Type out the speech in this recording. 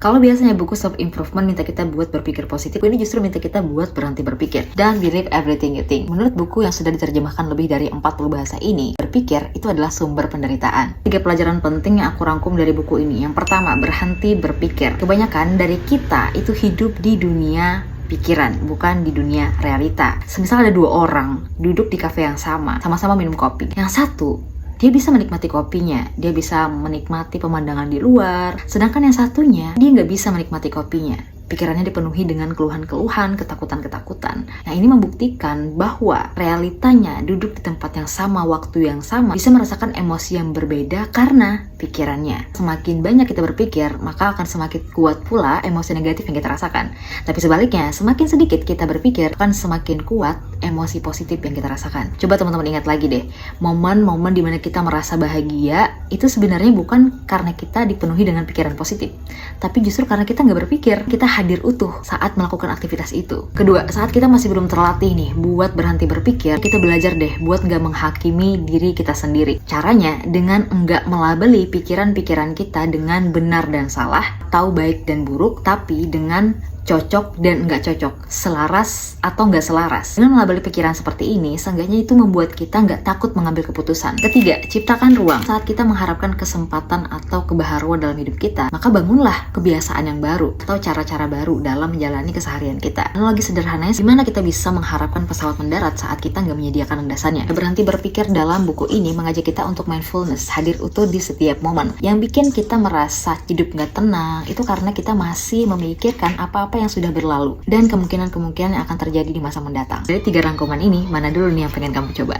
Kalau biasanya buku self improvement minta kita buat berpikir positif, ini justru minta kita buat berhenti berpikir dan believe everything you think. Menurut buku yang sudah diterjemahkan lebih dari 40 bahasa ini, berpikir itu adalah sumber penderitaan. 3 pelajaran penting yang aku rangkum dari buku ini. Yang pertama, berhenti berpikir. Kebanyakan dari kita itu hidup di dunia pikiran, bukan di dunia realita. Semisal ada 2 orang duduk di kafe yang sama-sama minum kopi. Yang satu, dia bisa menikmati kopinya, dia bisa menikmati pemandangan di luar, sedangkan yang satunya, dia nggak bisa menikmati kopinya. Pikirannya dipenuhi dengan keluhan-keluhan, ketakutan-ketakutan. Nah, ini membuktikan bahwa realitanya duduk di tempat yang sama, waktu yang sama, bisa merasakan emosi yang berbeda karena pikirannya. Semakin banyak kita berpikir, maka akan semakin kuat pula emosi negatif yang kita rasakan. Tapi sebaliknya, semakin sedikit kita berpikir, akan semakin kuat emosi positif yang kita rasakan. Coba teman-teman ingat lagi deh, momen-momen dimana kita merasa bahagia, itu sebenarnya bukan karena kita dipenuhi dengan pikiran positif, tapi justru karena kita nggak berpikir, kita hadir utuh saat melakukan aktivitas itu. Kedua, saat kita masih belum terlatih nih buat berhenti berpikir, kita belajar deh buat nggak menghakimi diri kita sendiri. Caranya dengan nggak melabeli pikiran-pikiran kita dengan benar dan salah, tahu baik dan buruk, tapi dengan cocok dan nggak cocok, selaras atau nggak selaras. Dengan melabeli pikiran seperti ini, seenggaknya itu membuat kita nggak takut mengambil keputusan. Ketiga, ciptakan ruang. Saat kita mengharapkan kesempatan atau kebaharuan dalam hidup kita, maka bangunlah kebiasaan yang baru atau cara-cara baru dalam menjalani keseharian kita. Analogi sederhananya, gimana kita bisa mengharapkan pesawat mendarat saat kita nggak menyediakan landasannya. Berhenti berpikir dalam buku ini mengajak kita untuk mindfulness, hadir utuh di setiap momen. Yang bikin kita merasa hidup nggak tenang, itu karena kita masih memikirkan apa-apa yang sudah berlalu dan kemungkinan-kemungkinan yang akan terjadi di masa mendatang. Dari 3 rangkuman ini, mana dulu nih yang pengen kamu coba?